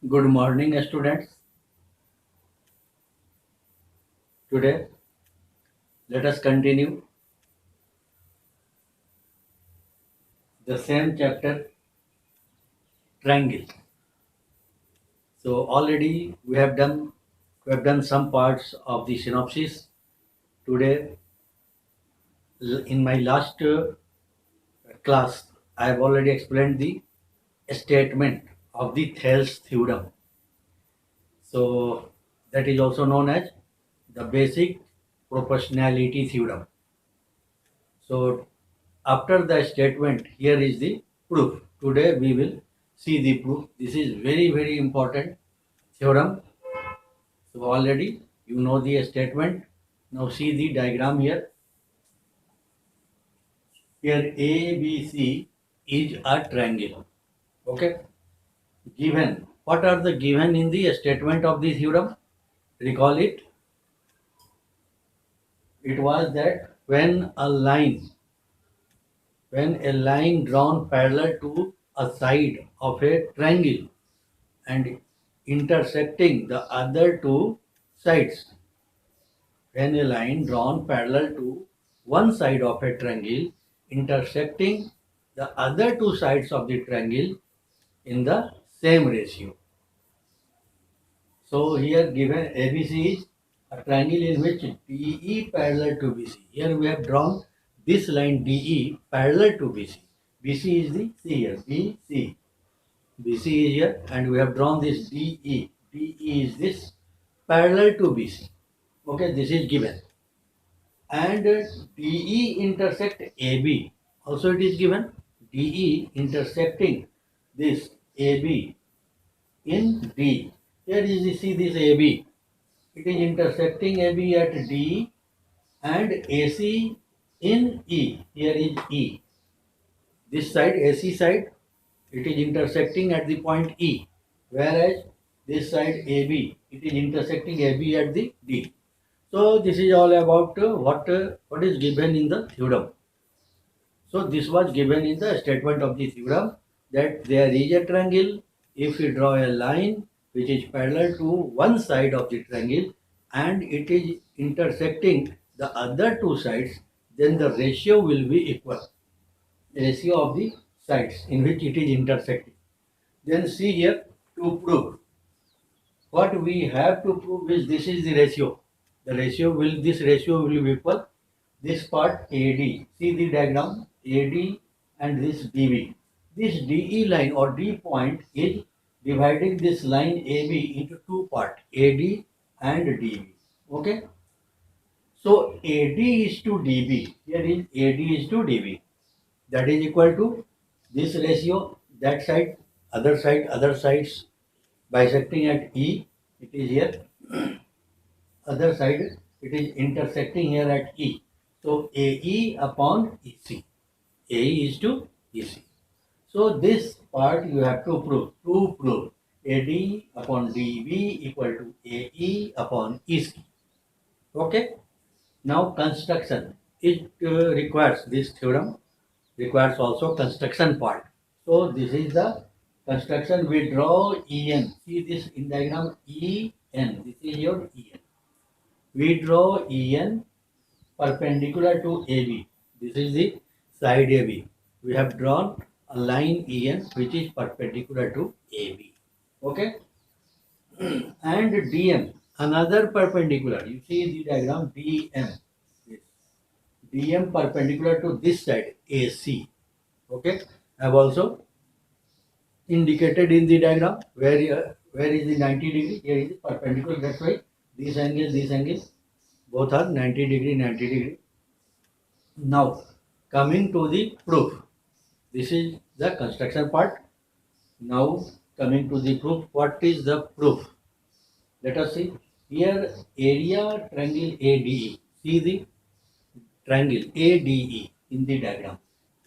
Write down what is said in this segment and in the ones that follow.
Good morning, students. Today, let us continue the same chapter, triangle. So already we have done some parts of the synopsis. Today, in my last class, I have already explained the statement of the Thales theorem. So that is also known as the basic proportionality theorem. So after the statement, here is the proof. Today we will see the proof. This is very important theorem. So already you know the statement. Now see the diagram here. Here ABC is a triangle. Okay. Given. What are the given in the statement of the theorem? Recall it. It was that when a line drawn parallel to a side of a triangle and intersecting the other two sides. When a line drawn parallel to one side of a triangle intersecting the other two sides of the triangle in the same ratio. So here given ABC is a triangle in which DE parallel to BC. Here we have drawn this line DE parallel to BC. BC is the C here, BC. BC is here and we have drawn this DE. DE is this parallel to BC. Okay, this is given. And DE intersect AB. Also it is given. DE intersecting this AB in D. Here is you see this AB. It is intersecting AB at D and AC in E. Here is E. This side, AC side, it is intersecting at the point E, whereas this side AB, it is intersecting AB at the D. So this is all about what is given in the theorem. So this was given in the statement of the theorem that there is a triangle. If we draw a line which is parallel to one side of the triangle and it is intersecting the other two sides, then the ratio will be equal. Ratio of the sides in which it is intersecting. Then see here to prove. What we have to prove is this is the ratio. This ratio will be equal. This part AD. See the diagram AD and this DB. This DE line or D point is dividing this line AB into two parts AD and DB. Okay. So AD is to DB. Here is AD is to DB. That is equal to this ratio, that side, other sides bisecting at E, it is here, other side, it is intersecting here at E. So AE upon EC, AE is to EC. So this part you have to prove. To prove AD upon DB equal to AE upon EC. Okay. Now construction. It requires this theorem requires also construction part. So this is the construction. We draw EN. See this in diagram EN. This is your EN. We draw EN perpendicular to AB. This is the side AB. We have drawn a line EN which is perpendicular to AB. Okay. And DM, another perpendicular. You see the diagram DM. DM perpendicular to this side AC. Okay. I have also indicated in the diagram where is the 90 degree. Here is the perpendicular. That's why this angle both are 90 degree, 90 degree. Now coming to the proof. This is the construction part. Now coming to the proof. What is the proof? Let us see. Here area triangle ADE. See the triangle ADE in the diagram.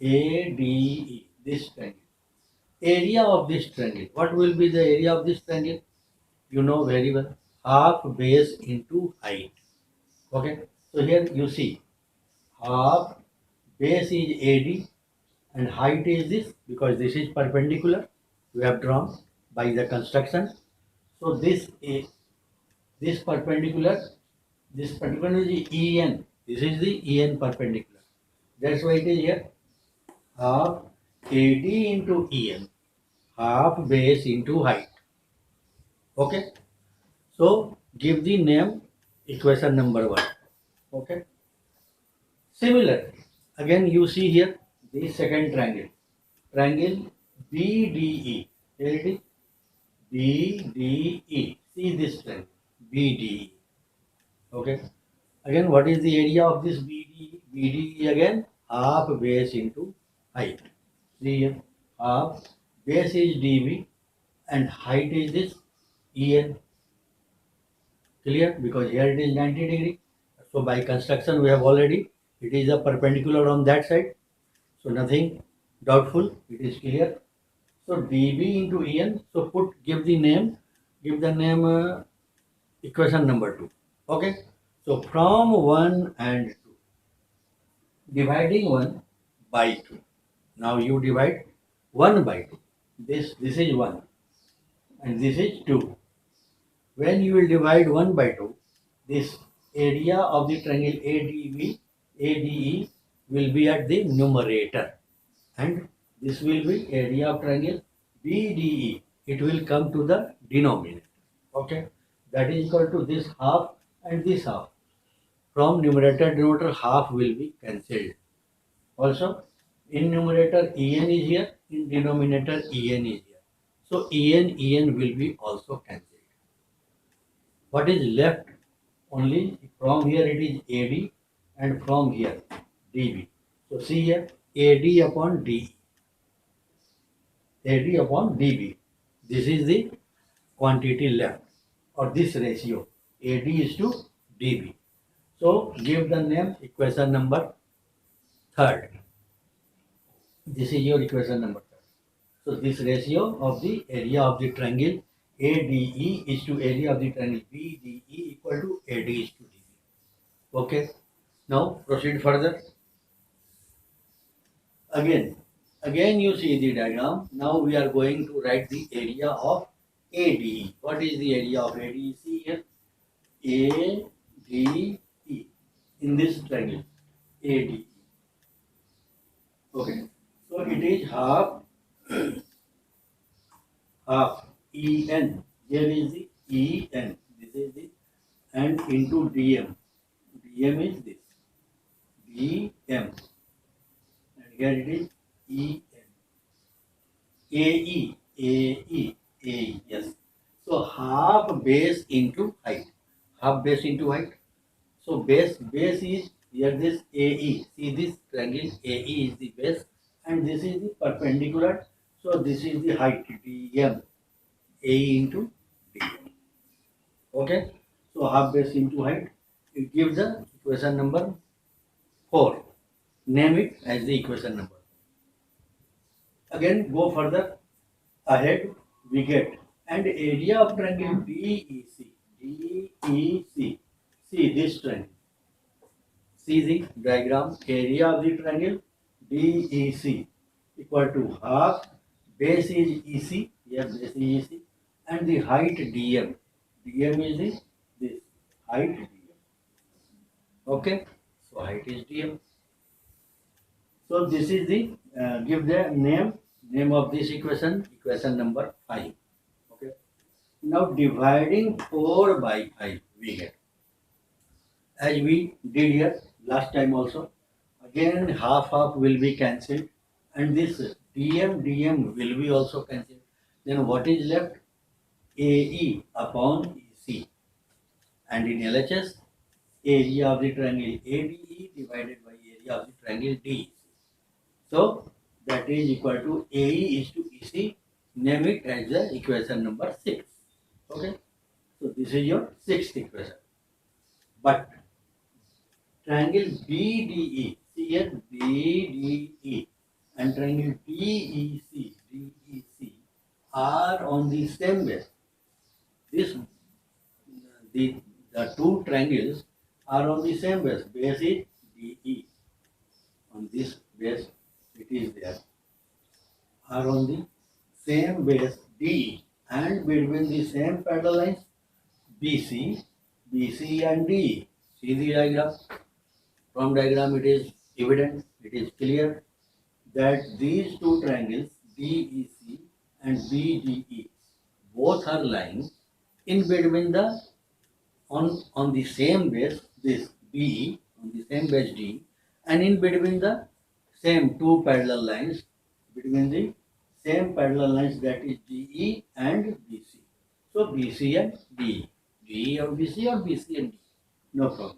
ADE, this triangle. Area of this triangle. What will be the area of this triangle? You know very well. Half base into height. Okay. So here you see half base is AD and height is this because this is perpendicular. We have drawn by the construction. So this perpendicular, this particular is EN. This is the EN perpendicular. That's why it is here half AD into EN, half base into height. Okay. So give the name equation number 1. Okay. Similar. Again you see here the second triangle. Triangle BDE. Here it is BDE. See this triangle BDE. Okay. Again, what is the area of this BDE? BDE again half base into height. See here half base is DB and height is this EN. Clear? Because here it is 90 degree. So by construction we have already, it is a perpendicular on that side. So nothing doubtful, it is clear. So dB into En, so give the name equation number 2. Okay. So from 1 and 2, dividing 1 by 2. Now you divide 1 by 2. This is 1 and this is 2. When you will divide 1 by 2, this area of the triangle ADE will be at the numerator and this will be area of triangle BDE. It will come to the denominator. Okay. That is equal to this half and this half. From numerator denominator half will be cancelled. Also in numerator En is here, in denominator En is here. So En will be also cancelled. What is left? Only from here it is AD and from here DB. So see here AD upon DE. AD upon DB. This is the quantity left or this ratio. AD is to DB. So give the name equation number 3rd. This is your equation number 3rd. So this ratio of the area of the triangle ADE is to area of the triangle BDE equal to AD is to DB. Okay. Now proceed further. Again you see the diagram. Now we are going to write the area of ADE. What is the area of ADE? See here ADE in this triangle ADE. Okay. So it is half EN. Here is the EN. This is the and into DM. DM is this DM. And here it is EN. AE. Yes. So half base into height. Half base into height. So base is here this AE. See this triangle AE is the base and this is the perpendicular. So this is the height DM. AE into DM. Okay. So half base into height. It gives the equation number 4. Name it as the equation number. Again go further ahead we get and area of triangle DEC. DEC. See this triangle. See the diagram. Area of the triangle DEC equal to half base is EC. Here base is EC and the height DM. DM is this height DM. Okay. So height is DM. So this is the give the name of this equation number 5. Okay. Now dividing 4 by 5 we get as we did here last time also. Again half will be cancelled and this DM will be also cancelled. Then what is left? AE upon EC and in LHS area of the triangle ADE divided by area of the triangle DEC. So that is equal to AE is to EC. Name it as the equation number 6. Okay. So this is your 6th equation. But triangle BDE, see here BDE and triangle DEC are on the same base. The two triangles are on the same base. Base is DE. On this base it is there. Are on the same base DE. and between the same parallel lines BC, BC and DE. See the diagram. From diagram it is evident, it is clear that these two triangles DEC and BDE both are lying in between the on the same base this BE on the same base D and in between the same two parallel lines between the same parallel lines that is DE and BC. So BC and DE. DE or BC or BC and DE. No problem.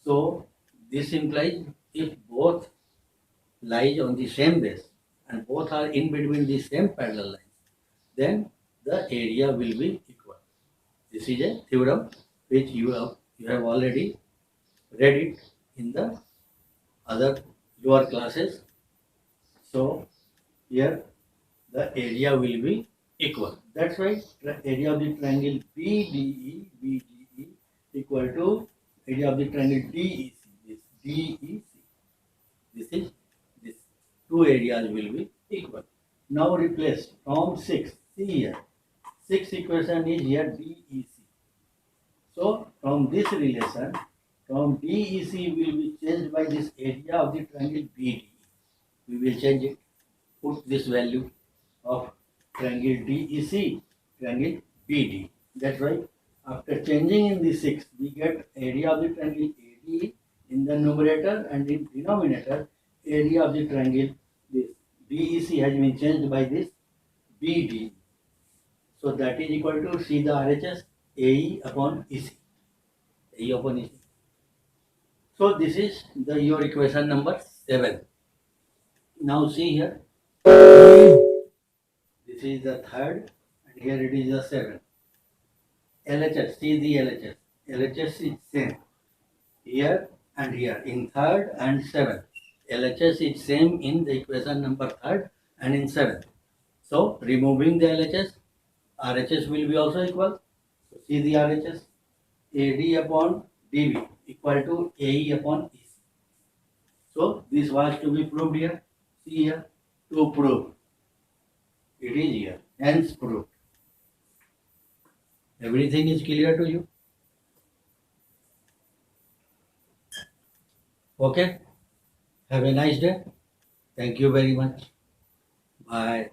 So this implies if both lies on the same base and both are in between the same parallel lines, then the area will be equal. This is a theorem which you have already read it in the other lower classes. So here the area will be equal. That's why the area of the triangle BDE equal to area of the triangle DEC. This DEC. This is this two areas will be equal. Now replace from 6. See here. 6 equation is here DEC. So from this relation, from DEC will be changed by this area of the triangle BDE. We will change it. Put this value of triangle DEC, triangle BD. That's why after changing in the 6, we get area of the triangle ADE in the numerator and in denominator, area of the triangle this DEC has been changed by this BD. So that is equal to see the RHS AE upon EC. AE upon EC. So this is your equation number 7. Now see here. This is the third and here it is the 7. LHS, see the LHS. LHS is same here and here in third and 7th. LHS is same in the equation number 3rd and in 7th. So removing the LHS, RHS will be also equal. So see the RHS. AD upon DB equal to AE upon EC. So this was to be proved here. See here, to prove. It is here, hence proved. Everything is clear to you? Okay. Have a nice day. Thank you very much. Bye.